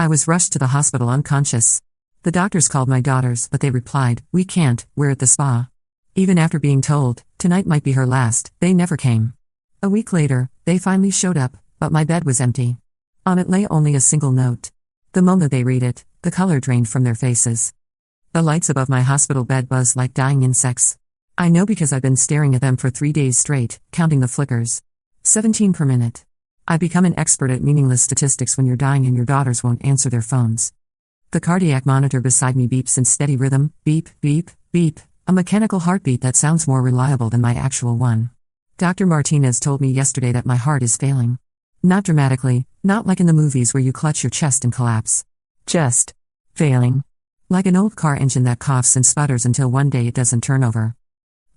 I was rushed to the hospital unconscious. The doctors called my daughters, but they replied, "We can't, we're at the spa." Even after being told, tonight might be her last, they never came. A week later, they finally showed up, but my bed was empty. On it lay only a single note. The moment they read it, the color drained from their faces. The lights above my hospital bed buzzed like dying insects. I know because I've been staring at them for 3 days straight, counting the flickers. 17 per minute. I become an expert at meaningless statistics when you're dying and your daughters won't answer their phones. The cardiac monitor beside me beeps in steady rhythm, beep, beep, beep, a mechanical heartbeat that sounds more reliable than my actual one. Dr. Martinez told me yesterday that my heart is failing. Not dramatically, not like in the movies where you clutch your chest and collapse. Just failing. Like an old car engine that coughs and sputters until one day it doesn't turn over.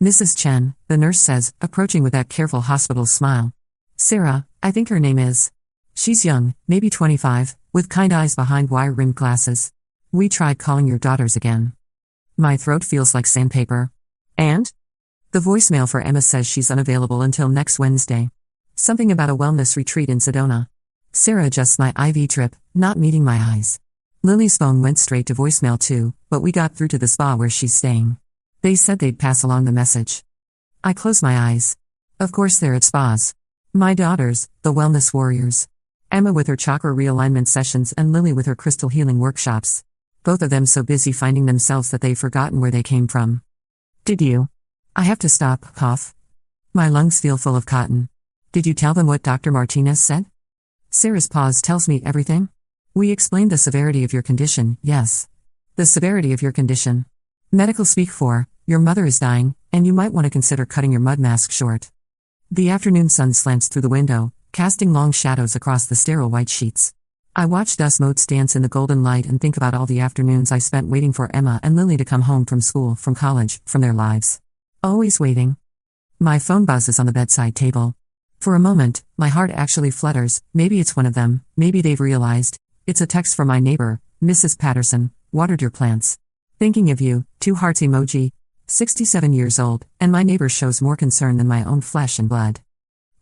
Mrs. Chen, the nurse says, approaching with that careful hospital smile. Sarah, I think her name is. She's young, maybe 25, with kind eyes behind wire-rimmed glasses. We tried calling your daughters again. My throat feels like sandpaper. And? The voicemail for Emma says she's unavailable until next Wednesday. Something about a wellness retreat in Sedona. Sarah adjusts my IV drip, not meeting my eyes. Lily's phone went straight to voicemail too, but we got through to the spa where she's staying. They said they'd pass along the message. I close my eyes. Of course they're at spas. My daughters, the wellness warriors. Emma with her chakra realignment sessions and Lily with her crystal healing workshops. Both of them so busy finding themselves that they've forgotten where they came from. Did you? I have to stop, cough. My lungs feel full of cotton. Did you tell them what Dr. Martinez said? Sarah's pause tells me everything. We explained the severity of your condition, yes. The severity of your condition. Medical speak for, your mother is dying, and you might want to consider cutting your mud mask short. The afternoon sun slants through the window, casting long shadows across the sterile white sheets. I watch dust motes dance in the golden light and think about all the afternoons I spent waiting for Emma and Lily to come home from school, from college, from their lives. Always waiting. My phone buzzes on the bedside table. For a moment, my heart actually flutters. Maybe it's one of them, maybe they've realized. It's a text from my neighbor, Mrs. Patterson, watered your plants. Thinking of you, 2 hearts emoji, 67 years old, and my neighbor shows more concern than my own flesh and blood.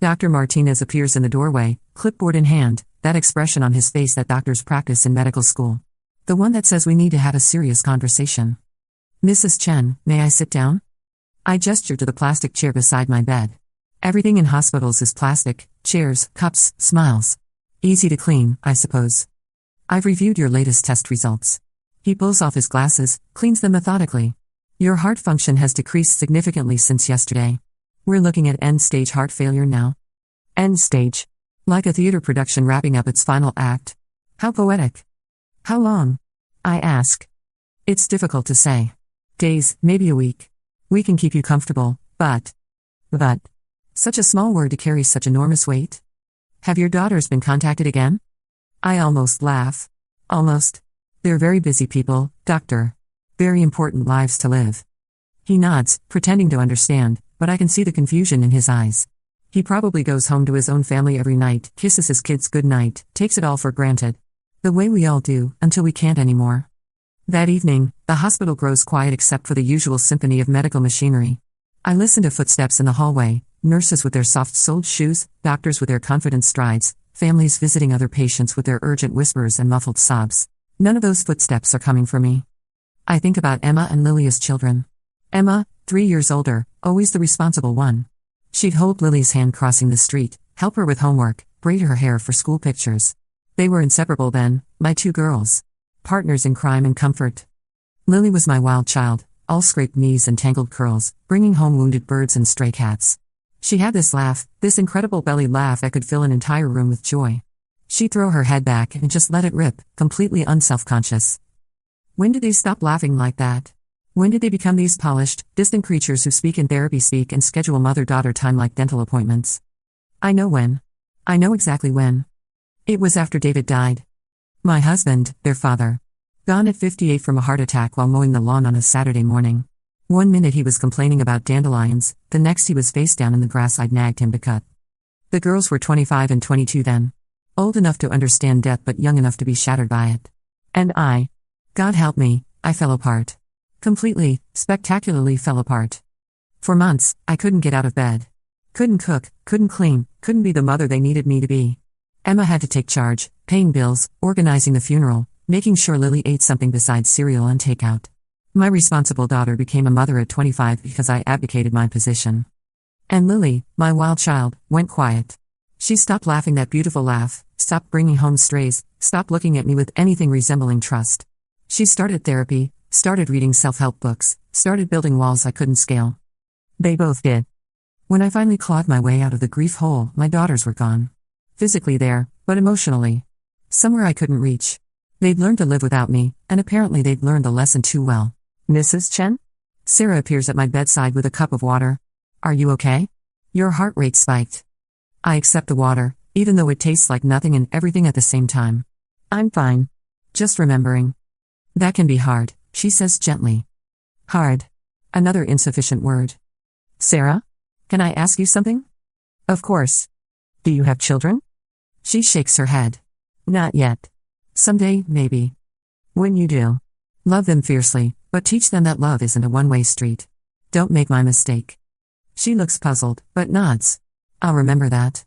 Dr. Martinez appears in the doorway, clipboard in hand, that expression on his face that doctors practice in medical school. The one that says we need to have a serious conversation. Mrs. Chen, may I sit down? I gesture to the plastic chair beside my bed. Everything in hospitals is plastic, chairs, cups, smiles. Easy to clean, I suppose. I've reviewed your latest test results. He pulls off his glasses, cleans them methodically. Your heart function has decreased significantly since yesterday. We're looking at end-stage heart failure now. End stage. Like a theater production wrapping up its final act. How poetic. How long? I ask. It's difficult to say. Days, maybe a week. We can keep you comfortable, but. Such a small word to carry such enormous weight. Have your daughters been contacted again? I almost laugh. Almost. They're very busy people, doctor. Very important lives to live. He nods, pretending to understand, but I can see the confusion in his eyes. He probably goes home to his own family every night, kisses his kids goodnight, takes it all for granted. The way we all do, until we can't anymore. That evening, the hospital grows quiet except for the usual symphony of medical machinery. I listen to footsteps in the hallway, nurses with their soft-soled shoes, doctors with their confident strides, families visiting other patients with their urgent whispers and muffled sobs. None of those footsteps are coming for me. I think about Emma and Lily as children. Emma, 3 years older, always the responsible one. She'd hold Lily's hand crossing the street, help her with homework, braid her hair for school pictures. They were inseparable then, my 2 girls. Partners in crime and comfort. Lily was my wild child, all scraped knees and tangled curls, bringing home wounded birds and stray cats. She had this laugh, this incredible belly laugh that could fill an entire room with joy. She'd throw her head back and just let it rip, completely unself-conscious. When did they stop laughing like that? When did they become these polished, distant creatures who speak in therapy speak and schedule mother-daughter time like dental appointments? I know when. I know exactly when. It was after David died. My husband, their father. Gone at 58 from a heart attack while mowing the lawn on a Saturday morning. One minute he was complaining about dandelions, the next he was face down in the grass I'd nagged him to cut. The girls were 25 and 22 then. Old enough to understand death but young enough to be shattered by it. And I. God help me, I fell apart. Completely, spectacularly fell apart. For months, I couldn't get out of bed. Couldn't cook, couldn't clean, couldn't be the mother they needed me to be. Emma had to take charge, paying bills, organizing the funeral, making sure Lily ate something besides cereal and takeout. My responsible daughter became a mother at 25 because I abdicated my position. And Lily, my wild child, went quiet. She stopped laughing that beautiful laugh, stopped bringing home strays, stopped looking at me with anything resembling trust. She started therapy, started reading self-help books, started building walls I couldn't scale. They both did. When I finally clawed my way out of the grief hole, my daughters were gone. Physically there, but emotionally. Somewhere I couldn't reach. They'd learned to live without me, and apparently they'd learned the lesson too well. Mrs. Chen? Sarah appears at my bedside with a cup of water. Are you okay? Your heart rate spiked. I accept the water, even though it tastes like nothing and everything at the same time. I'm fine. Just remembering. That can be hard, she says gently. Hard. Another insufficient word. Sarah? Can I ask you something? Of course. Do you have children? She shakes her head. Not yet. Someday, maybe. When you do, love them fiercely, but teach them that love isn't a one-way street. Don't make my mistake. She looks puzzled, but nods. I'll remember that.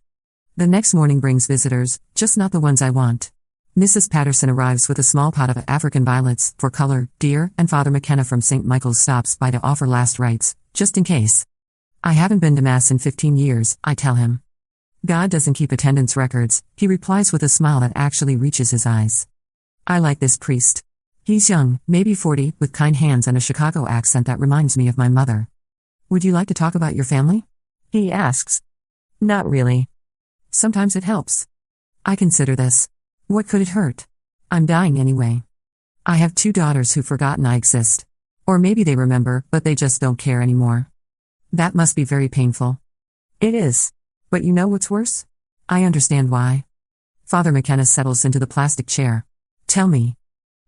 The next morning brings visitors, just not the ones I want. Mrs. Patterson arrives with a small pot of African violets, for color, dear, and Father McKenna from St. Michael's stops by to offer last rites, just in case. I haven't been to Mass in 15 years, I tell him. God doesn't keep attendance records, he replies with a smile that actually reaches his eyes. I like this priest. He's young, maybe 40, with kind hands and a Chicago accent that reminds me of my mother. Would you like to talk about your family? He asks. Not really. Sometimes it helps. I consider this. What could it hurt? I'm dying anyway. I have 2 daughters who've forgotten I exist. Or maybe they remember, but they just don't care anymore. That must be very painful. It is. But you know what's worse? I understand why. Father McKenna settles into the plastic chair. Tell me.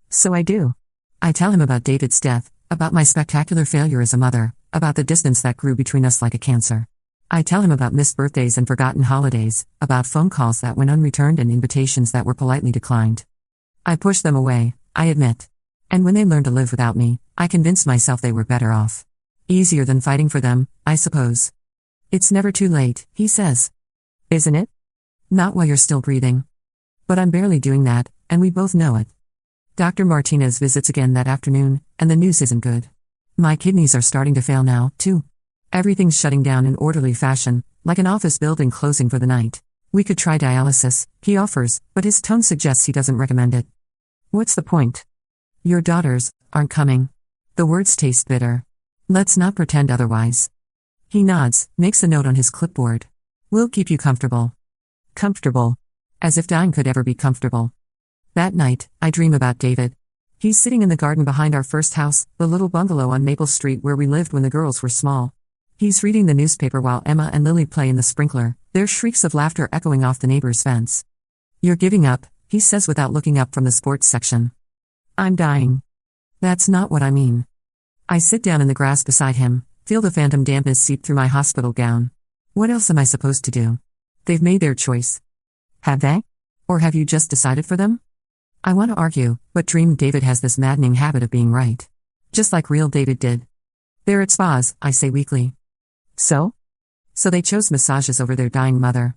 So I do. I tell him about David's death, about my spectacular failure as a mother, about the distance that grew between us like a cancer. I tell him about missed birthdays and forgotten holidays, about phone calls that went unreturned and invitations that were politely declined. I push them away, I admit. And when they learned to live without me, I convinced myself they were better off. Easier than fighting for them, I suppose. It's never too late, he says. Isn't it? Not while you're still breathing. But I'm barely doing that, and we both know it. Dr. Martinez visits again that afternoon, and the news isn't good. My kidneys are starting to fail now, too. Everything's shutting down in orderly fashion, like an office building closing for the night. We could try dialysis, he offers, but his tone suggests he doesn't recommend it. What's the point? Your daughters aren't coming. The words taste bitter. Let's not pretend otherwise. He nods, makes a note on his clipboard. We'll keep you comfortable. Comfortable. As if dying could ever be comfortable. That night, I dream about David. He's sitting in the garden behind our first house, the little bungalow on Maple Street where we lived when the girls were small. He's reading the newspaper while Emma and Lily play in the sprinkler, their shrieks of laughter echoing off the neighbor's fence. You're giving up, he says without looking up from the sports section. I'm dying. That's not what I mean. I sit down in the grass beside him, feel the phantom dampness seep through my hospital gown. What else am I supposed to do? They've made their choice. Have they? Or have you just decided for them? I want to argue, but Dream David has this maddening habit of being right. Just like real David did. They're at spas, I say weakly. So? So they chose massages over their dying mother.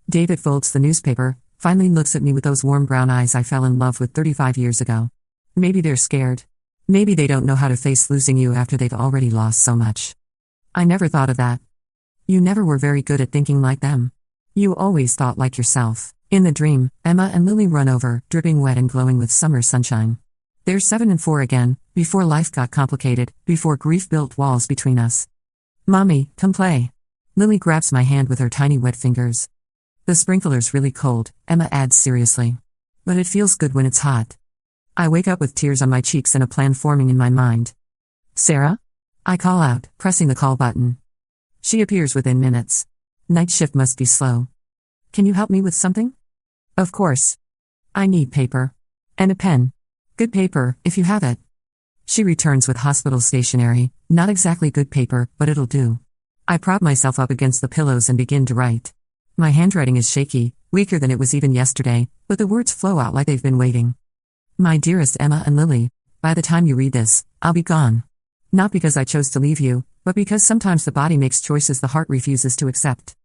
David folds the newspaper, finally looks at me with those warm brown eyes I fell in love with 35 years ago. Maybe they're scared. Maybe they don't know how to face losing you after they've already lost so much. I never thought of that. You never were very good at thinking like them. You always thought like yourself. In the dream, Emma and Lily run over, dripping wet and glowing with summer sunshine. They're 7 and 4 again, before life got complicated, before grief built walls between us. Mommy, come play. Lily grabs my hand with her tiny wet fingers. The sprinkler's really cold, Emma adds seriously. But it feels good when it's hot. I wake up with tears on my cheeks and a plan forming in my mind. Sarah? I call out, pressing the call button. She appears within minutes. Night shift must be slow. Can you help me with something? Of course. I need paper. And a pen. Good paper, if you have it. She returns with hospital stationery, not exactly good paper, but it'll do. I prop myself up against the pillows and begin to write. My handwriting is shaky, weaker than it was even yesterday, but the words flow out like they've been waiting. My dearest Emma and Lily, by the time you read this, I'll be gone. Not because I chose to leave you, but because sometimes the body makes choices the heart refuses to accept.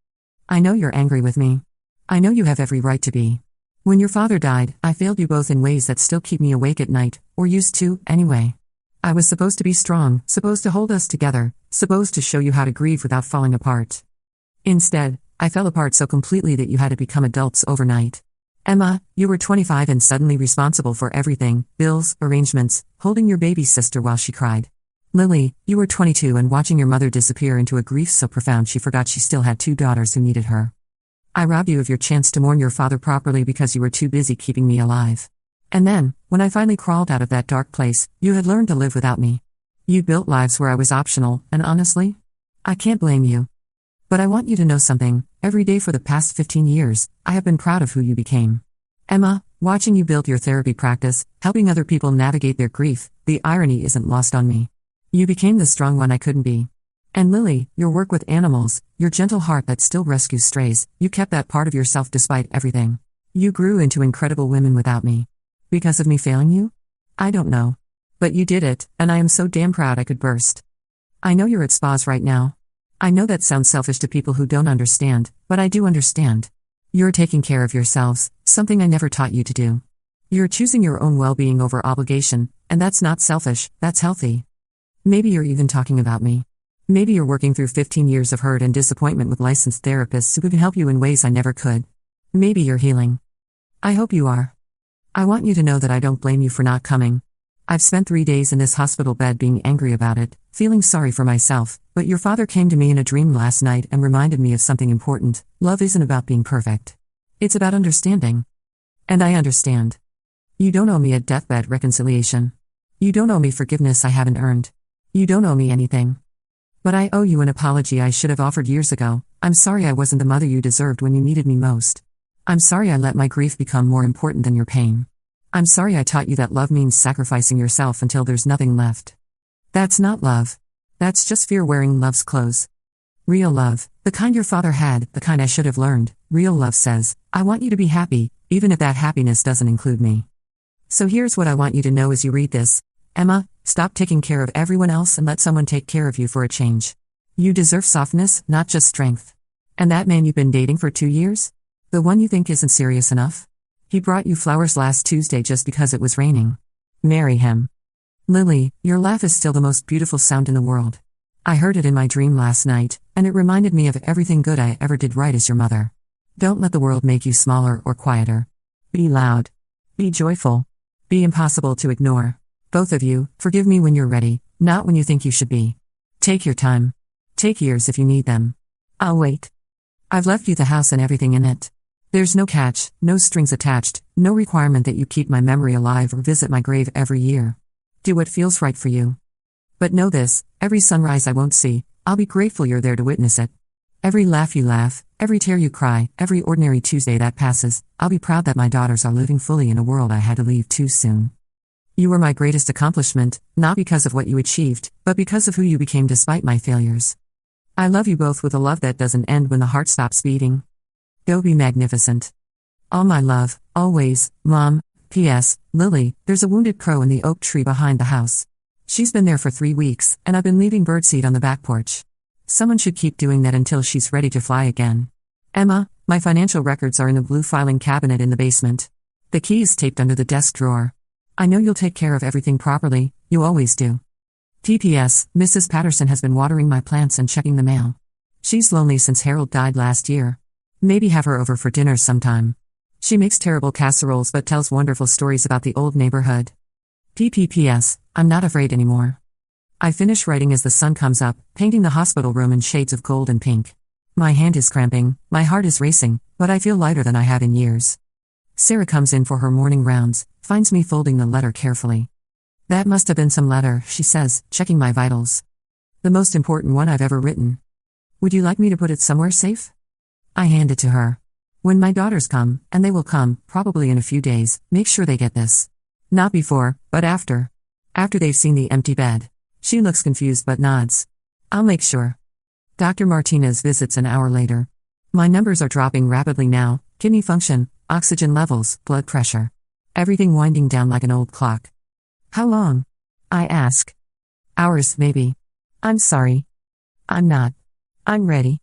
I know you're angry with me. I know you have every right to be. When your father died, I failed you both in ways that still keep me awake at night, or used to, anyway. I was supposed to be strong, supposed to hold us together, supposed to show you how to grieve without falling apart. Instead, I fell apart so completely that you had to become adults overnight. Emma, you were 25 and suddenly responsible for everything, bills, arrangements, holding your baby sister while she cried. Lily, you were 22 and watching your mother disappear into a grief so profound she forgot she still had 2 daughters who needed her. I robbed you of your chance to mourn your father properly because you were too busy keeping me alive. And then, when I finally crawled out of that dark place, you had learned to live without me. You built lives where I was optional, and honestly, I can't blame you. But I want you to know something. Every day for the past 15 years, I have been proud of who you became. Emma, watching you build your therapy practice, helping other people navigate their grief, the irony isn't lost on me. You became the strong one I couldn't be. And Lily, your work with animals, your gentle heart that still rescues strays, you kept that part of yourself despite everything. You grew into incredible women without me. Because of me failing you? I don't know. But you did it, and I am so damn proud I could burst. I know you're at spas right now. I know that sounds selfish to people who don't understand, but I do understand. You're taking care of yourselves, something I never taught you to do. You're choosing your own well-being over obligation, and that's not selfish, that's healthy. Maybe you're even talking about me. Maybe you're working through 15 years of hurt and disappointment with licensed therapists who can help you in ways I never could. Maybe you're healing. I hope you are. I want you to know that I don't blame you for not coming. I've spent 3 days in this hospital bed being angry about it, feeling sorry for myself, but your father came to me in a dream last night and reminded me of something important. Love isn't about being perfect. It's about understanding. And I understand. You don't owe me a deathbed reconciliation. You don't owe me forgiveness I haven't earned. You don't owe me anything. But I owe you an apology I should have offered years ago. I'm sorry I wasn't the mother you deserved when you needed me most. I'm sorry I let my grief become more important than your pain. I'm sorry I taught you that love means sacrificing yourself until there's nothing left. That's not love. That's just fear wearing love's clothes. Real love, the kind your father had, the kind I should have learned, real love says, I want you to be happy, even if that happiness doesn't include me. So here's what I want you to know as you read this. Emma, stop taking care of everyone else and let someone take care of you for a change. You deserve softness, not just strength. And that man you've been dating for 2 years? The one you think isn't serious enough? He brought you flowers last Tuesday just because it was raining. Marry him. Lily, your laugh is still the most beautiful sound in the world. I heard it in my dream last night, and it reminded me of everything good I ever did right as your mother. Don't let the world make you smaller or quieter. Be loud. Be joyful. Be impossible to ignore. Both of you, forgive me when you're ready, not when you think you should be. Take your time. Take years if you need them. I'll wait. I've left you the house and everything in it. There's no catch, no strings attached, no requirement that you keep my memory alive or visit my grave every year. Do what feels right for you. But know this, every sunrise I won't see, I'll be grateful you're there to witness it. Every laugh you laugh, every tear you cry, every ordinary Tuesday that passes, I'll be proud that my daughters are living fully in a world I had to leave too soon. You were my greatest accomplishment, not because of what you achieved, but because of who you became despite my failures. I love you both with a love that doesn't end when the heart stops beating. Go be magnificent. All my love, always, Mom. P.S. Lily, there's a wounded crow in the oak tree behind the house. She's been there for 3 weeks, and I've been leaving birdseed on the back porch. Someone should keep doing that until she's ready to fly again. Emma, my financial records are in the blue filing cabinet in the basement. The key is taped under the desk drawer. I know you'll take care of everything properly, you always do. P.P.S. Mrs. Patterson has been watering my plants and checking the mail. She's lonely since Harold died last year. Maybe have her over for dinner sometime. She makes terrible casseroles but tells wonderful stories about the old neighborhood. P.P.P.S. I'm not afraid anymore. I finish writing as the sun comes up, painting the hospital room in shades of gold and pink. My hand is cramping, my heart is racing, but I feel lighter than I have in years. Sarah comes in for her morning rounds, finds me folding the letter carefully. That must have been some letter, she says, checking my vitals. The most important one I've ever written. Would you like me to put it somewhere safe? I hand it to her. When my daughters come, and they will come, probably in a few days, make sure they get this. Not before, but after. After they've seen the empty bed. She looks confused but nods. I'll make sure. Dr. Martinez visits an hour later. My numbers are dropping rapidly now, kidney function, oxygen levels, blood pressure. Everything winding down like an old clock. How long? I ask. Hours, maybe. I'm sorry. I'm not. I'm ready.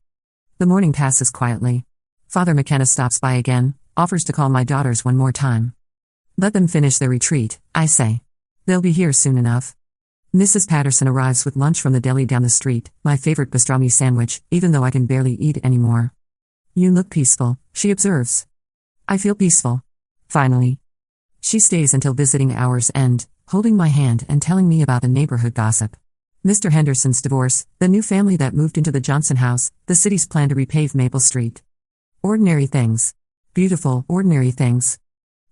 The morning passes quietly. Father McKenna stops by again, offers to call my daughters one more time. Let them finish their retreat, I say. They'll be here soon enough. Mrs. Patterson arrives with lunch from the deli down the street, my favorite pastrami sandwich, even though I can barely eat anymore. You look peaceful, she observes. I feel peaceful. Finally. She stays until visiting hours end, holding my hand and telling me about the neighborhood gossip. Mr. Henderson's divorce, the new family that moved into the Johnson house, the city's plan to repave Maple Street. Ordinary things. Beautiful, ordinary things.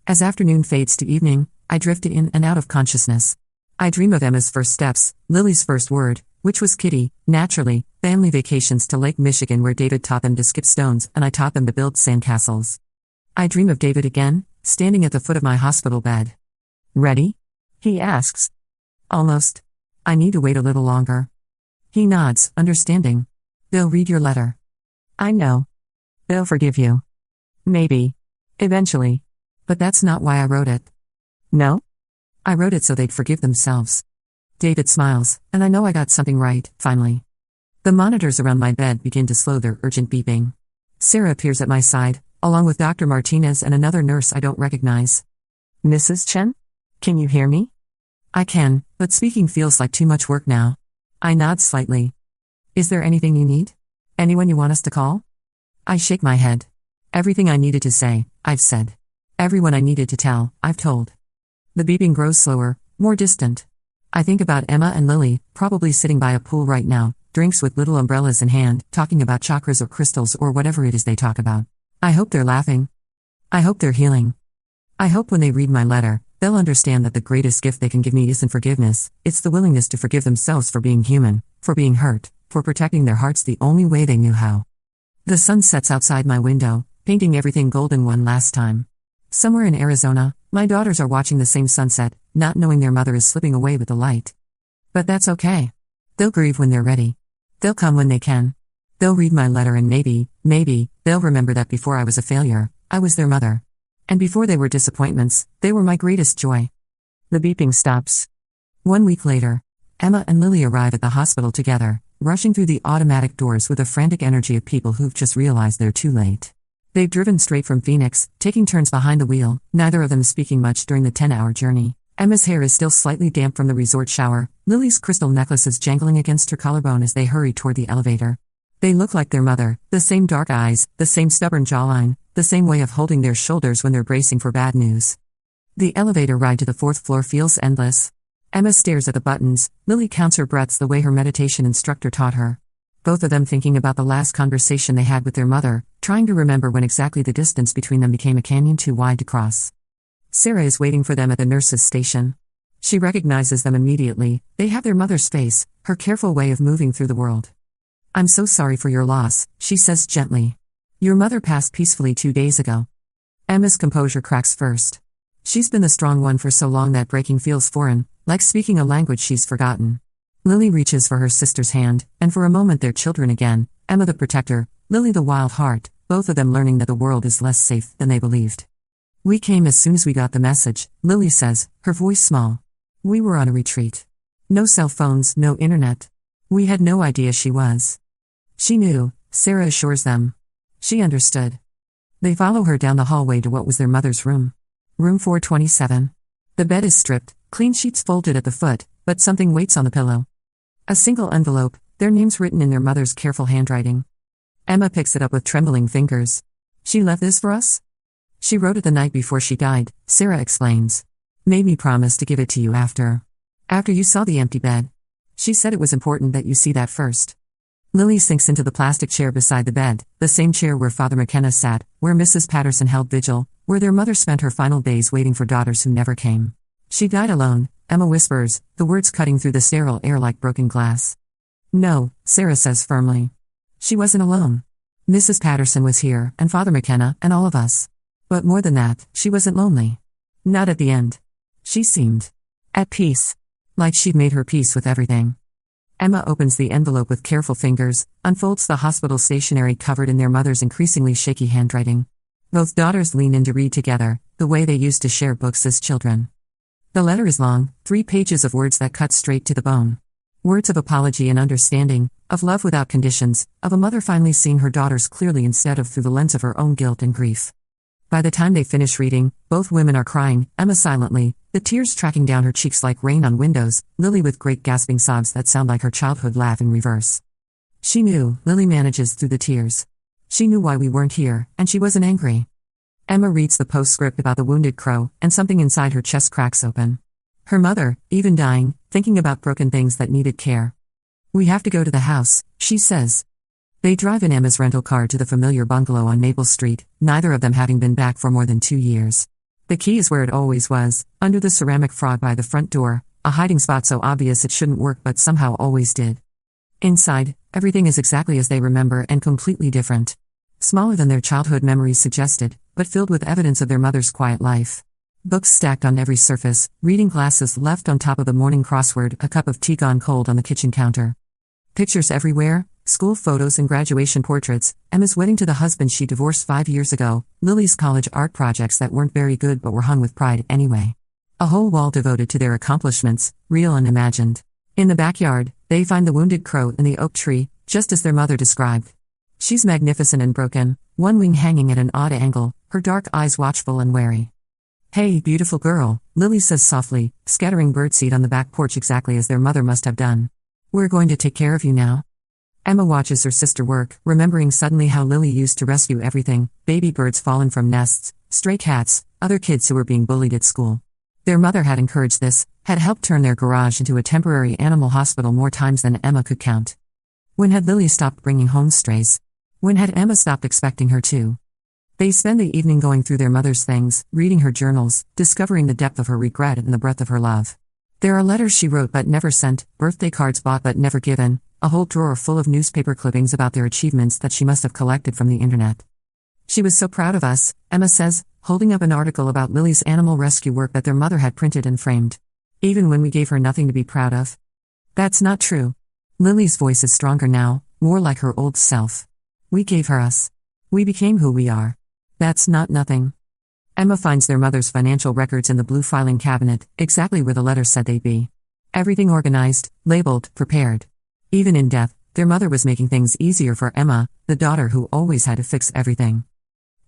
As afternoon fades to evening, I drift in and out of consciousness. I dream of Emma's first steps, Lily's first word, which was kitty, naturally, family vacations to Lake Michigan where David taught them to skip stones and I taught them to build sandcastles. I dream of David again, standing at the foot of my hospital bed. Ready? He asks. Almost. I need to wait a little longer. He nods, understanding. They'll read your letter. I know. They'll forgive you. Maybe. Eventually. But that's not why I wrote it. No? I wrote it so they'd forgive themselves. David smiles, and I know I got something right, finally. The monitors around my bed begin to slow their urgent beeping. Sarah appears at my side, along with Dr. Martinez and another nurse I don't recognize. Mrs. Chen? Can you hear me? I can, but speaking feels like too much work now. I nod slightly. Is there anything you need? Anyone you want us to call? I shake my head. Everything I needed to say, I've said. Everyone I needed to tell, I've told. The beeping grows slower, more distant. I think about Emma and Lily, probably sitting by a pool right now, drinks with little umbrellas in hand, talking about chakras or crystals or whatever it is they talk about. I hope they're laughing. I hope they're healing. I hope when they read my letter, they'll understand that the greatest gift they can give me isn't forgiveness, it's the willingness to forgive themselves for being human, for being hurt, for protecting their hearts the only way they knew how. The sun sets outside my window, painting everything golden one last time. Somewhere in Arizona, my daughters are watching the same sunset, not knowing their mother is slipping away with the light. But that's okay. They'll grieve when they're ready. They'll come when they can. They'll read my letter and maybe, they'll remember that before I was a failure, I was their mother. And before they were disappointments, they were my greatest joy. The beeping stops. 1 week later, Emma and Lily arrive at the hospital together, rushing through the automatic doors with the frantic energy of people who've just realized they're too late. They've driven straight from Phoenix, taking turns behind the wheel, neither of them speaking much during the 10-hour journey. Emma's hair is still slightly damp from the resort shower, Lily's crystal necklace is jangling against her collarbone as they hurry toward the elevator. They look like their mother, the same dark eyes, the same stubborn jawline, the same way of holding their shoulders when they're bracing for bad news. The elevator ride to the 4th floor feels endless. Emma stares at the buttons, Lily counts her breaths the way her meditation instructor taught her. Both of them thinking about the last conversation they had with their mother, trying to remember when exactly the distance between them became a canyon too wide to cross. Sarah is waiting for them at the nurse's station. She recognizes them immediately, they have their mother's face, her careful way of moving through the world. I'm so sorry for your loss, she says gently. Your mother passed peacefully 2 days ago. Emma's composure cracks first. She's been the strong one for so long that breaking feels foreign, like speaking a language she's forgotten. Lily reaches for her sister's hand, and for a moment they're children again, Emma the protector, Lily the wild heart, both of them learning that the world is less safe than they believed. We came as soon as we got the message, Lily says, her voice small. We were on a retreat. No cell phones, no internet. We had no idea she was. She knew, Sarah assures them. She understood. They follow her down the hallway to what was their mother's room. Room 427. The bed is stripped, clean sheets folded at the foot, but something waits on the pillow. A single envelope, their names written in their mother's careful handwriting. Emma picks it up with trembling fingers. She left this for us? She wrote it the night before she died, Sarah explains. Made me promise to give it to you after you saw the empty bed. She said it was important that you see that first. Lily sinks into the plastic chair beside the bed, the same chair where Father McKenna sat, where Mrs. Patterson held vigil, where their mother spent her final days waiting for daughters who never came. She died alone, Emma whispers, the words cutting through the sterile air like broken glass. No, Sarah says firmly. She wasn't alone. Mrs. Patterson was here, and Father McKenna, and all of us. But more than that, she wasn't lonely. Not at the end. She seemed at peace. Like she'd made her peace with everything. Emma opens the envelope with careful fingers, unfolds the hospital stationery covered in their mother's increasingly shaky handwriting. Both daughters lean in to read together, the way they used to share books as children. The letter is long, 3 pages of words that cut straight to the bone. Words of apology and understanding, of love without conditions, of a mother finally seeing her daughters clearly instead of through the lens of her own guilt and grief. By the time they finish reading, both women are crying, Emma silently, the tears tracking down her cheeks like rain on windows, Lily with great gasping sobs that sound like her childhood laugh in reverse. She knew, Lily manages through the tears. She knew why we weren't here, and she wasn't angry. Emma reads the postscript about the wounded crow, and something inside her chest cracks open. Her mother, even dying, thinking about broken things that needed care. We have to go to the house, she says. They drive in Emma's rental car to the familiar bungalow on Maple Street, neither of them having been back for more than 2 years. The key is where it always was, under the ceramic frog by the front door, a hiding spot so obvious it shouldn't work but somehow always did. Inside, everything is exactly as they remember and completely different. Smaller than their childhood memories suggested, but filled with evidence of their mother's quiet life. Books stacked on every surface, reading glasses left on top of the morning crossword, a cup of tea gone cold on the kitchen counter. Pictures everywhere, school photos and graduation portraits, Emma's wedding to the husband she divorced 5 years ago, Lily's college art projects that weren't very good but were hung with pride anyway. A whole wall devoted to their accomplishments, real and imagined. In the backyard, they find the wounded crow in the oak tree, just as their mother described. She's magnificent and broken, one wing hanging at an odd angle, her dark eyes watchful and wary. Hey, beautiful girl, Lily says softly, scattering birdseed on the back porch exactly as their mother must have done. We're going to take care of you now. Emma watches her sister work, remembering suddenly how Lily used to rescue everything, baby birds fallen from nests, stray cats, other kids who were being bullied at school. Their mother had encouraged this, had helped turn their garage into a temporary animal hospital more times than Emma could count. When had Lily stopped bringing home strays? When had Emma stopped expecting her to? They spend the evening going through their mother's things, reading her journals, discovering the depth of her regret and the breadth of her love. There are letters she wrote but never sent, birthday cards bought but never given, a whole drawer full of newspaper clippings about their achievements that she must have collected from the internet. She was so proud of us, Emma says, holding up an article about Lily's animal rescue work that their mother had printed and framed. Even when we gave her nothing to be proud of. That's not true. Lily's voice is stronger now, more like her old self. We gave her us. We became who we are. That's not nothing. Emma finds their mother's financial records in the blue filing cabinet, exactly where the letter said they'd be. Everything organized, labeled, prepared. Even in death, their mother was making things easier for Emma, the daughter who always had to fix everything.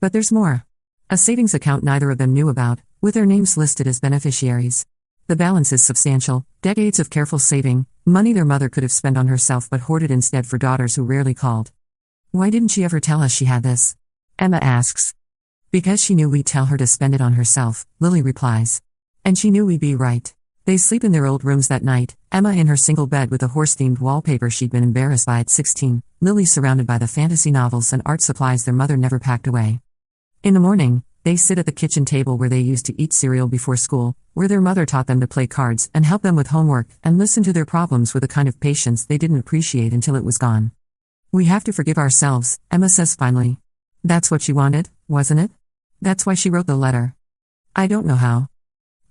But there's more. A savings account neither of them knew about, with their names listed as beneficiaries. The balance is substantial, decades of careful saving, money their mother could have spent on herself but hoarded instead for daughters who rarely called. Why didn't she ever tell us she had this? Emma asks. Because she knew we'd tell her to spend it on herself, Lily replies. And she knew we'd be right. They sleep in their old rooms that night, Emma in her single bed with the horse-themed wallpaper she'd been embarrassed by at 16, Lily surrounded by the fantasy novels and art supplies their mother never packed away. In the morning, they sit at the kitchen table where they used to eat cereal before school, where their mother taught them to play cards and help them with homework and listen to their problems with a kind of patience they didn't appreciate until it was gone. We have to forgive ourselves, Emma says finally. That's what she wanted, wasn't it? That's why she wrote the letter. I don't know how.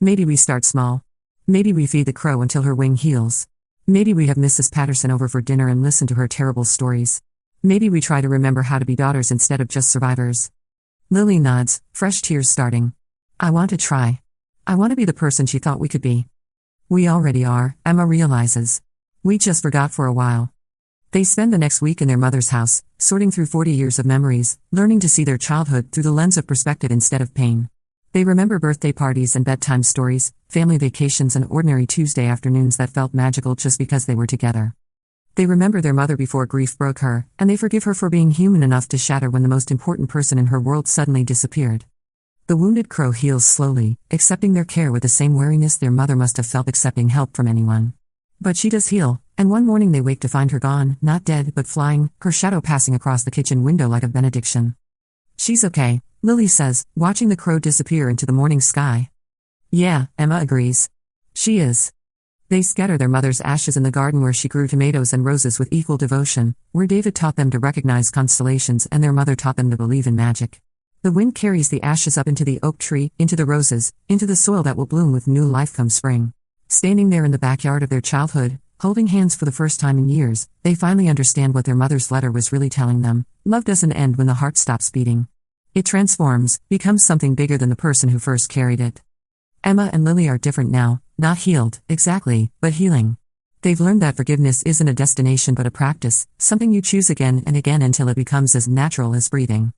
Maybe we start small. Maybe we feed the crow until her wing heals. Maybe we have Mrs. Patterson over for dinner and listen to her terrible stories. Maybe we try to remember how to be daughters instead of just survivors. Lily nods, fresh tears starting. I want to try. I want to be the person she thought we could be. We already are, Emma realizes. We just forgot for a while. They spend the next week in their mother's house, sorting through 40 years of memories, learning to see their childhood through the lens of perspective instead of pain. They remember birthday parties and bedtime stories, family vacations and ordinary Tuesday afternoons that felt magical just because they were together. They remember their mother before grief broke her, and they forgive her for being human enough to shatter when the most important person in her world suddenly disappeared. The wounded crow heals slowly, accepting their care with the same wariness their mother must have felt accepting help from anyone. But she does heal, and one morning they wake to find her gone, not dead but flying, her shadow passing across the kitchen window like a benediction. She's okay, Lily says, watching the crow disappear into the morning sky. Yeah, Emma agrees. She is. They scatter their mother's ashes in the garden where she grew tomatoes and roses with equal devotion, where David taught them to recognize constellations and their mother taught them to believe in magic. The wind carries the ashes up into the oak tree, into the roses, into the soil that will bloom with new life come spring. Standing there in the backyard of their childhood, holding hands for the first time in years, they finally understand what their mother's letter was really telling them. Love doesn't end when the heart stops beating. It transforms, becomes something bigger than the person who first carried it. Emma and Lily are different now, not healed, exactly, but healing. They've learned that forgiveness isn't a destination but a practice, something you choose again and again until it becomes as natural as breathing.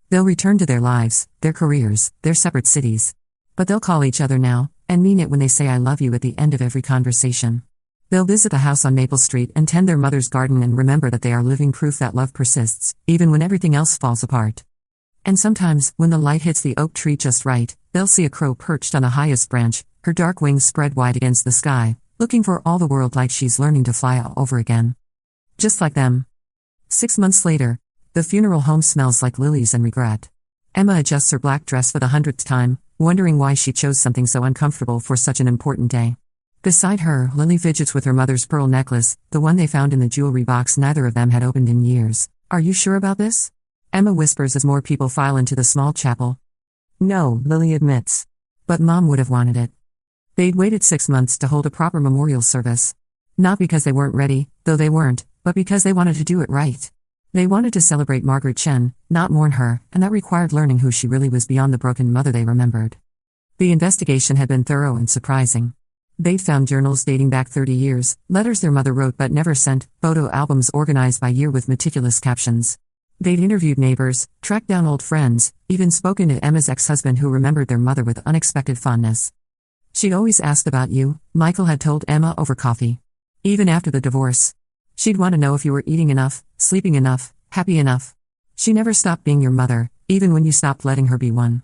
They'll return to their lives, their careers, their separate cities. But they'll call each other now, and mean it when they say I love you at the end of every conversation. They'll visit the house on Maple Street and tend their mother's garden and remember that they are living proof that love persists, even when everything else falls apart. And sometimes, when the light hits the oak tree just right, they'll see a crow perched on the highest branch, her dark wings spread wide against the sky, looking for all the world like she's learning to fly all over again. Just like them. 6 months later, the funeral home smells like lilies and regret. Emma adjusts her black dress for the 100th time, wondering why she chose something so uncomfortable for such an important day. Beside her, Lily fidgets with her mother's pearl necklace, the one they found in the jewelry box neither of them had opened in years. Are you sure about this? Emma whispers as more people file into the small chapel. No, Lily admits. But Mom would have wanted it. They'd waited 6 months to hold a proper memorial service. Not because they weren't ready, though they weren't, but because they wanted to do it right. They wanted to celebrate Margaret Chen, not mourn her, and that required learning who she really was beyond the broken mother they remembered. The investigation had been thorough and surprising. They'd found journals dating back 30 years, letters their mother wrote but never sent, photo albums organized by year with meticulous captions. They'd interviewed neighbors, tracked down old friends, even spoken to Emma's ex-husband who remembered their mother with unexpected fondness. She'd always asked about you, Michael had told Emma over coffee. Even after the divorce. She'd want to know if you were eating enough, sleeping enough, happy enough. She never stopped being your mother, even when you stopped letting her be one.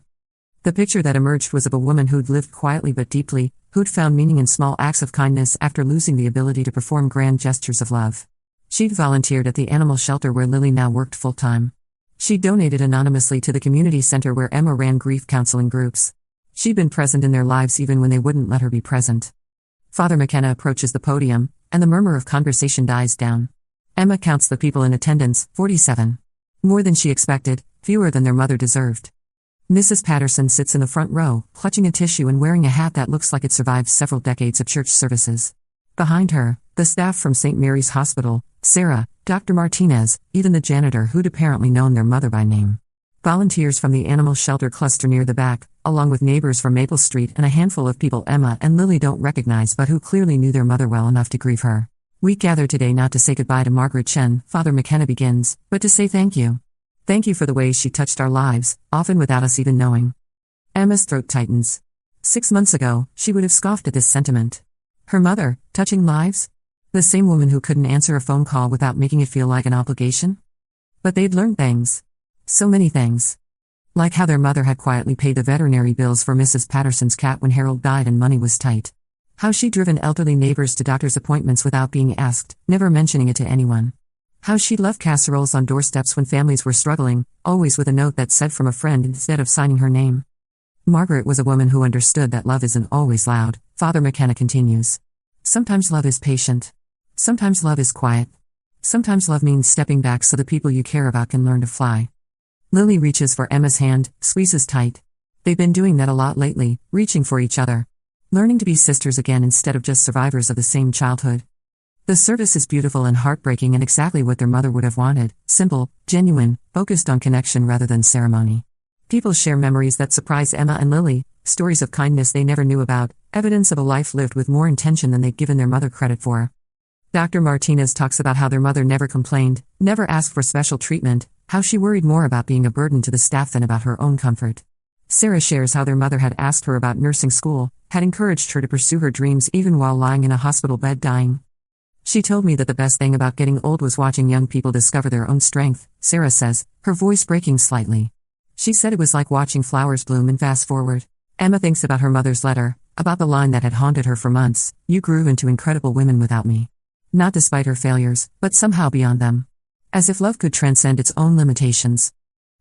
The picture that emerged was of a woman who'd lived quietly but deeply, who'd found meaning in small acts of kindness after losing the ability to perform grand gestures of love. She'd volunteered at the animal shelter where Lily now worked full-time. She'd donated anonymously to the community center where Emma ran grief counseling groups. She'd been present in their lives even when they wouldn't let her be present. Father McKenna approaches the podium, and the murmur of conversation dies down. Emma counts the people in attendance, 47. More than she expected, fewer than their mother deserved. Mrs. Patterson sits in the front row, clutching a tissue and wearing a hat that looks like it survived several decades of church services. Behind her, the staff from St. Mary's Hospital, Sarah, Dr. Martinez, even the janitor who'd apparently known their mother by name. Volunteers from the animal shelter cluster near the back, along with neighbors from Maple Street and a handful of people Emma and Lily don't recognize but who clearly knew their mother well enough to grieve her. We gather today not to say goodbye to Margaret Chen, Father McKenna begins, but to say thank you. Thank you for the ways she touched our lives, often without us even knowing. Emma's throat tightens. 6 months ago, she would have scoffed at this sentiment. Her mother, touching lives? The same woman who couldn't answer a phone call without making it feel like an obligation? But they'd learned things. So many things. Like how their mother had quietly paid the veterinary bills for Mrs. Patterson's cat when Harold died and money was tight. How she'd driven elderly neighbors to doctor's appointments without being asked, never mentioning it to anyone. How she'd left casseroles on doorsteps when families were struggling, always with a note that said from a friend instead of signing her name. Margaret was a woman who understood that love isn't always loud, Father McKenna continues. Sometimes love is patient. Sometimes love is quiet. Sometimes love means stepping back so the people you care about can learn to fly. Lily reaches for Emma's hand, squeezes tight. They've been doing that a lot lately, reaching for each other. Learning to be sisters again instead of just survivors of the same childhood. The service is beautiful and heartbreaking and exactly what their mother would have wanted, simple, genuine, focused on connection rather than ceremony. People share memories that surprise Emma and Lily, stories of kindness they never knew about, evidence of a life lived with more intention than they'd given their mother credit for. Dr. Martinez talks about how their mother never complained, never asked for special treatment, how she worried more about being a burden to the staff than about her own comfort. Sarah shares how their mother had asked her about nursing school, had encouraged her to pursue her dreams even while lying in a hospital bed dying. She told me that the best thing about getting old was watching young people discover their own strength, Sarah says, her voice breaking slightly. She said it was like watching flowers bloom and fast forward. Emma thinks about her mother's letter, about the line that had haunted her for months, "You grew into incredible women without me." Not despite her failures, but somehow beyond them. As if love could transcend its own limitations.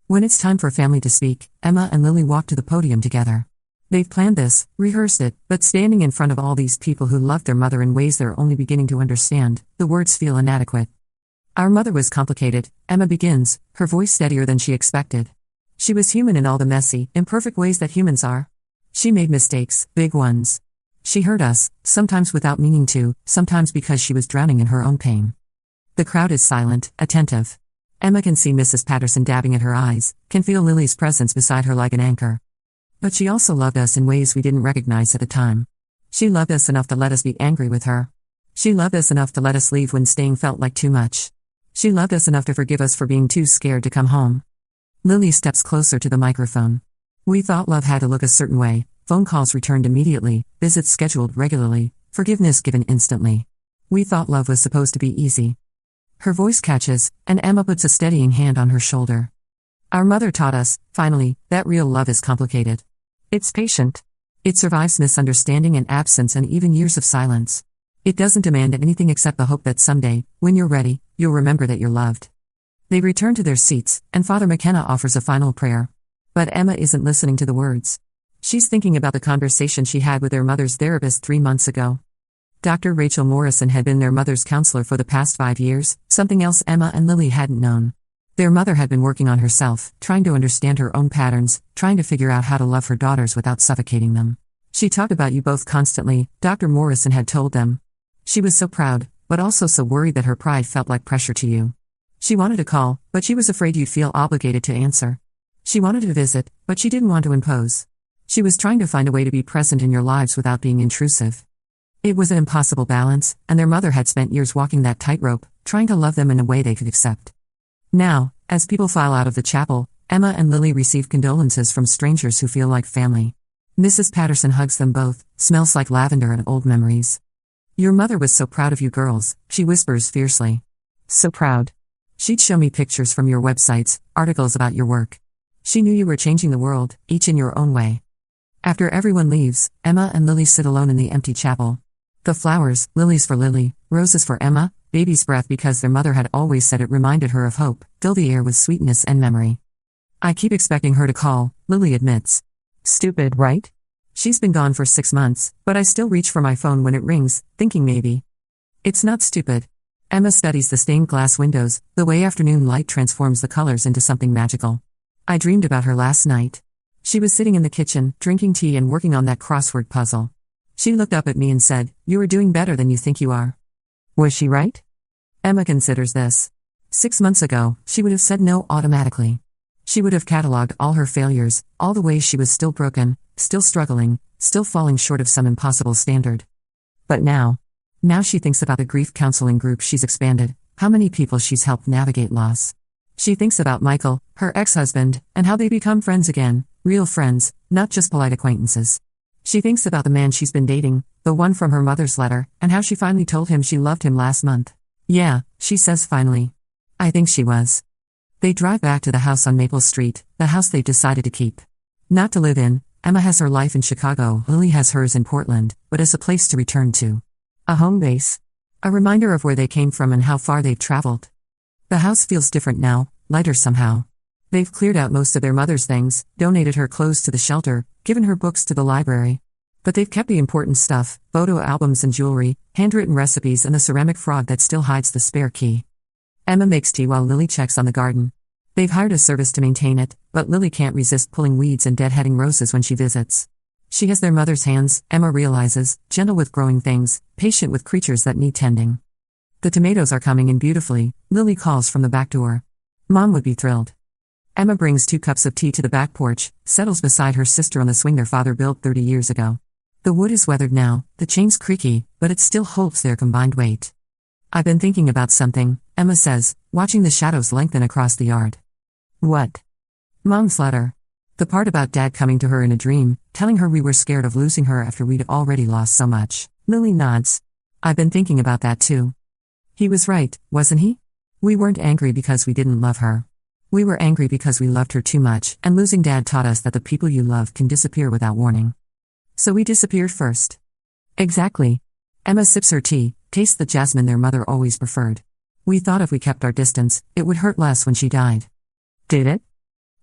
When it's time for family to speak, Emma and Lily walk to the podium together. They've planned this, rehearsed it, but standing in front of all these people who loved their mother in ways they're only beginning to understand, the words feel inadequate. Our mother was complicated, Emma begins, her voice steadier than she expected. She was human in all the messy, imperfect ways that humans are. She made mistakes, big ones. She hurt us, sometimes without meaning to, sometimes because she was drowning in her own pain. The crowd is silent, attentive. Emma can see Mrs. Patterson dabbing at her eyes, can feel Lily's presence beside her like an anchor. But she also loved us in ways we didn't recognize at the time. She loved us enough to let us be angry with her. She loved us enough to let us leave when staying felt like too much. She loved us enough to forgive us for being too scared to come home. Lily steps closer to the microphone. We thought love had to look a certain way, phone calls returned immediately, visits scheduled regularly, forgiveness given instantly. We thought love was supposed to be easy. Her voice catches, and Emma puts a steadying hand on her shoulder. Our mother taught us, finally, that real love is complicated. It's patient. It survives misunderstanding and absence and even years of silence. It doesn't demand anything except the hope that someday, when you're ready, you'll remember that you're loved. They return to their seats, and Father McKenna offers a final prayer. But Emma isn't listening to the words. She's thinking about the conversation she had with their mother's therapist 3 months ago. Dr. Rachel Morrison had been their mother's counselor for the past 5 years, something else Emma and Lily hadn't known. Their mother had been working on herself, trying to understand her own patterns, trying to figure out how to love her daughters without suffocating them. She talked about you both constantly, Dr. Morrison had told them. She was so proud, but also so worried that her pride felt like pressure to you. She wanted to call, but she was afraid you'd feel obligated to answer. She wanted to visit, but she didn't want to impose. She was trying to find a way to be present in your lives without being intrusive. It was an impossible balance, and their mother had spent years walking that tightrope, trying to love them in a way they could accept. Now, as people file out of the chapel, Emma and Lily receive condolences from strangers who feel like family. Mrs. Patterson hugs them both, smells like lavender and old memories. Your mother was so proud of you girls, she whispers fiercely. So proud. She'd show me pictures from your websites, articles about your work. She knew you were changing the world, each in your own way. After everyone leaves, Emma and Lily sit alone in the empty chapel. The flowers, lilies for Lily, roses for Emma, baby's breath because their mother had always said it reminded her of hope, fill the air with sweetness and memory. I keep expecting her to call, Lily admits. Stupid, right? She's been gone for 6 months, but I still reach for my phone when it rings, thinking maybe. It's not stupid. Emma studies the stained glass windows, the way afternoon light transforms the colors into something magical. I dreamed about her last night. She was sitting in the kitchen, drinking tea and working on that crossword puzzle. She looked up at me and said, "You are doing better than you think you are." Was she right? Emma considers this. 6 months ago, she would have said no automatically. She would have catalogued all her failures, all the ways she was still broken, still struggling, still falling short of some impossible standard. But now she thinks about the grief counseling group she's expanded, how many people she's helped navigate loss. She thinks about Michael, her ex-husband, and how they become friends again, real friends, not just polite acquaintances. She thinks about the man she's been dating, the one from her mother's letter, and how she finally told him she loved him last month. Yeah, she says finally. I think she was. They drive back to the house on Maple Street, the house they've decided to keep. Not to live in, Emma has her life in Chicago, Lily has hers in Portland, but as a place to return to. A home base. A reminder of where they came from and how far they've traveled. The house feels different now, lighter somehow. They've cleared out most of their mother's things, donated her clothes to the shelter, given her books to the library. But they've kept the important stuff, photo albums and jewelry, handwritten recipes and the ceramic frog that still hides the spare key. Emma makes tea while Lily checks on the garden. They've hired a service to maintain it, but Lily can't resist pulling weeds and deadheading roses when she visits. She has their mother's hands, Emma realizes, gentle with growing things, patient with creatures that need tending. The tomatoes are coming in beautifully, Lily calls from the back door. Mom would be thrilled. Emma brings 2 cups of tea to the back porch, settles beside her sister on the swing their father built 30 years ago. The wood is weathered now, the chain's creaky, but it still holds their combined weight. I've been thinking about something, Emma says, watching the shadows lengthen across the yard. What? Mom's letter. The part about Dad coming to her in a dream, telling her we were scared of losing her after we'd already lost so much. Lily nods. I've been thinking about that too. He was right, wasn't he? We weren't angry because we didn't love her. We were angry because we loved her too much, and losing Dad taught us that the people you love can disappear without warning. So we disappeared first. Exactly. Emma sips her tea, tastes the jasmine their mother always preferred. We thought if we kept our distance, it would hurt less when she died. Did it?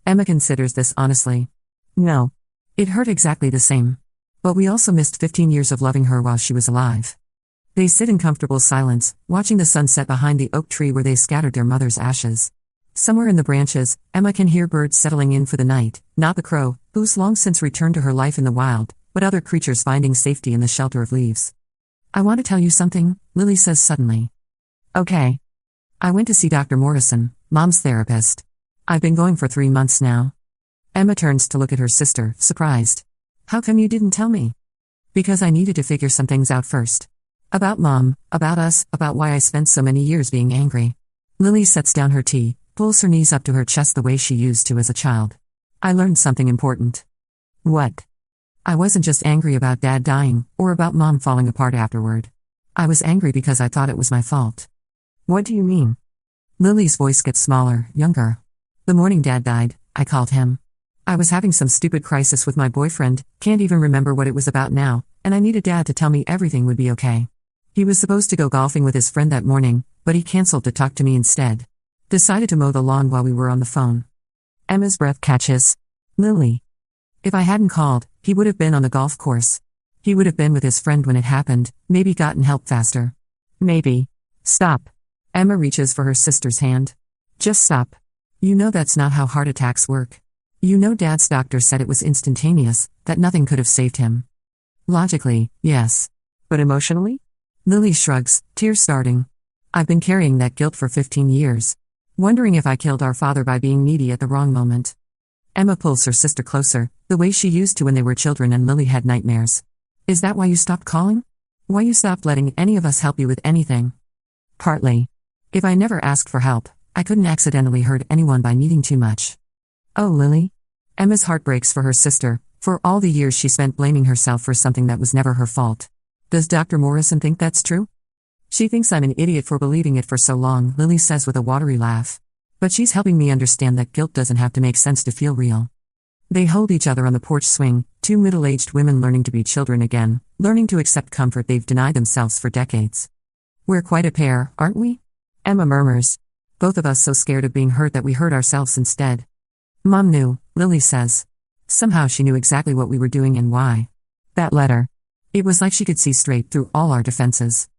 Emma considers this honestly. No. It hurt exactly the same. But we also missed 15 years of loving her while she was alive. They sit in comfortable silence, watching the sun set behind the oak tree where they scattered their mother's ashes. Somewhere in the branches, Emma can hear birds settling in for the night, not the crow, who's long since returned to her life in the wild, but other creatures finding safety in the shelter of leaves. I want to tell you something, Lily says suddenly. Okay. I went to see Dr. Morrison, Mom's therapist. I've been going for 3 months now. Emma turns to look at her sister, surprised. How come you didn't tell me? Because I needed to figure some things out first. About Mom, about us, about why I spent so many years being angry. Lily sets down her tea, pulls her knees up to her chest the way she used to as a child. I learned something important. What? I wasn't just angry about Dad dying, or about Mom falling apart afterward. I was angry because I thought it was my fault. What do you mean? Lily's voice gets smaller, younger. The morning Dad died, I called him. I was having some stupid crisis with my boyfriend, can't even remember what it was about now, and I needed Dad to tell me everything would be okay. He was supposed to go golfing with his friend that morning, but he canceled to talk to me instead. Decided to mow the lawn while we were on the phone. Emma's breath catches. Lily. If I hadn't called, he would have been on the golf course. He would have been with his friend when it happened, maybe gotten help faster. Maybe. Stop. Emma reaches for her sister's hand. Just stop. You know that's not how heart attacks work. You know Dad's doctor said it was instantaneous, that nothing could have saved him. Logically, yes. But emotionally? Lily shrugs, tears starting. I've been carrying that guilt for 15 years. Wondering if I killed our father by being needy at the wrong moment. Emma pulls her sister closer, the way she used to when they were children and Lily had nightmares. Is that why you stopped calling? Why you stopped letting any of us help you with anything? Partly. If I never asked for help, I couldn't accidentally hurt anyone by needing too much. Oh, Lily? Emma's heart breaks for her sister, for all the years she spent blaming herself for something that was never her fault. Does Dr. Morrison think that's true? She thinks I'm an idiot for believing it for so long, Lily says with a watery laugh. But she's helping me understand that guilt doesn't have to make sense to feel real. They hold each other on the porch swing, two middle-aged women learning to be children again, learning to accept comfort they've denied themselves for decades. We're quite a pair, aren't we? Emma murmurs. Both of us so scared of being hurt that we hurt ourselves instead. Mom knew, Lily says. Somehow she knew exactly what we were doing and why. That letter. It was like she could see straight through all our defenses.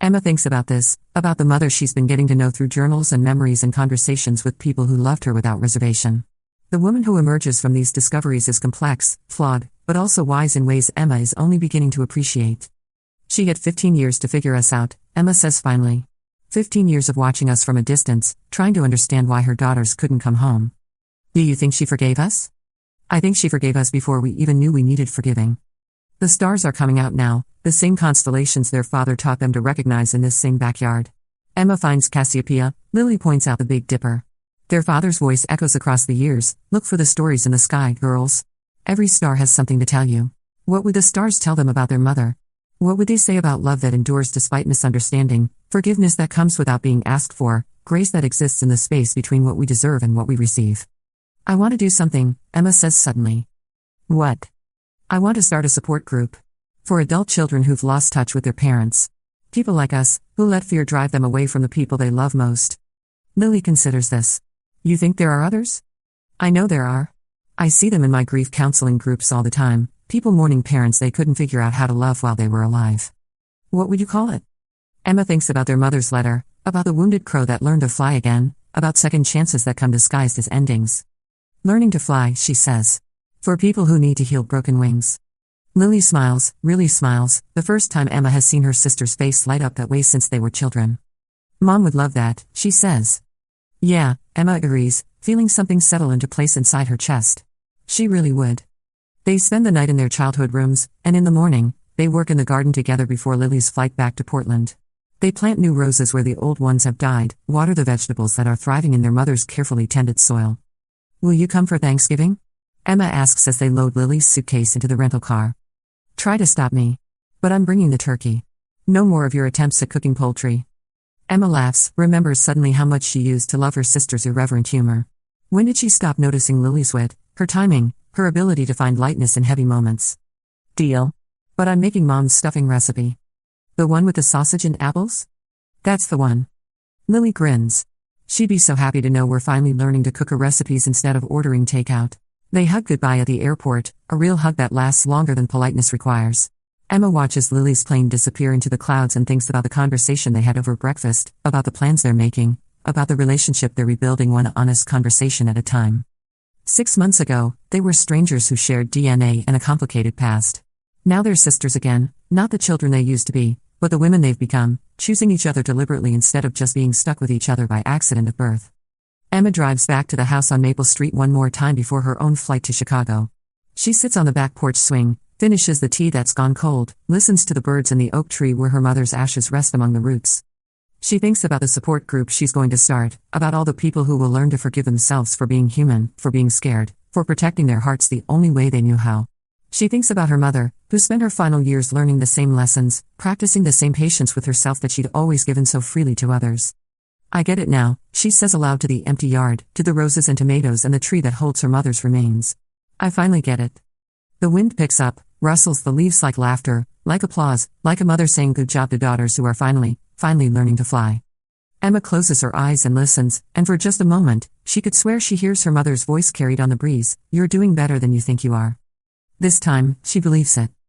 Emma thinks about this, about the mother she's been getting to know through journals and memories and conversations with people who loved her without reservation. The woman who emerges from these discoveries is complex, flawed, but also wise in ways Emma is only beginning to appreciate. She had 15 years to figure us out, Emma says finally. 15 years of watching us from a distance, trying to understand why her daughters couldn't come home. Do you think she forgave us? I think she forgave us before we even knew we needed forgiving. The stars are coming out now, the same constellations their father taught them to recognize in this same backyard. Emma finds Cassiopeia, Lily points out the Big Dipper. Their father's voice echoes across the years, look for the stories in the sky, girls. Every star has something to tell you. What would the stars tell them about their mother? What would they say about love that endures despite misunderstanding, forgiveness that comes without being asked for, grace that exists in the space between what we deserve and what we receive? I want to do something, Emma says suddenly. What? I want to start a support group. For adult children who've lost touch with their parents. People like us, who let fear drive them away from the people they love most. Lily considers this. You think there are others? I know there are. I see them in my grief counseling groups all the time, people mourning parents they couldn't figure out how to love while they were alive. What would you call it? Emma thinks about their mother's letter, about the wounded crow that learned to fly again, about second chances that come disguised as endings. Learning to fly, she says. For people who need to heal broken wings. Lily smiles, really smiles, the first time Emma has seen her sister's face light up that way since they were children. Mom would love that, she says. Yeah, Emma agrees, feeling something settle into place inside her chest. She really would. They spend the night in their childhood rooms, and in the morning, they work in the garden together before Lily's flight back to Portland. They plant new roses where the old ones have died, water the vegetables that are thriving in their mother's carefully tended soil. Will you come for Thanksgiving? Emma asks as they load Lily's suitcase into the rental car. Try to stop me. But I'm bringing the turkey. No more of your attempts at cooking poultry. Emma laughs, remembers suddenly how much she used to love her sister's irreverent humor. When did she stop noticing Lily's wit, her timing, her ability to find lightness in heavy moments? Deal. But I'm making Mom's stuffing recipe. The one with the sausage and apples? That's the one. Lily grins. She'd be so happy to know we're finally learning to cook her recipes instead of ordering takeout. They hug goodbye at the airport, a real hug that lasts longer than politeness requires. Emma watches Lily's plane disappear into the clouds and thinks about the conversation they had over breakfast, about the plans they're making, about the relationship they're rebuilding one honest conversation at a time. 6 months ago, they were strangers who shared DNA and a complicated past. Now they're sisters again, not the children they used to be, but the women they've become, choosing each other deliberately instead of just being stuck with each other by accident of birth. Emma drives back to the house on Maple Street one more time before her own flight to Chicago. She sits on the back porch swing, finishes the tea that's gone cold, listens to the birds in the oak tree where her mother's ashes rest among the roots. She thinks about the support group she's going to start, about all the people who will learn to forgive themselves for being human, for being scared, for protecting their hearts the only way they knew how. She thinks about her mother, who spent her final years learning the same lessons, practicing the same patience with herself that she'd always given so freely to others. I get it now, she says aloud to the empty yard, to the roses and tomatoes and the tree that holds her mother's remains. I finally get it. The wind picks up, rustles the leaves like laughter, like applause, like a mother saying good job to daughters who are finally learning to fly. Emma closes her eyes and listens, and for just a moment, she could swear she hears her mother's voice carried on the breeze, "You're doing better than you think you are." This time, she believes it.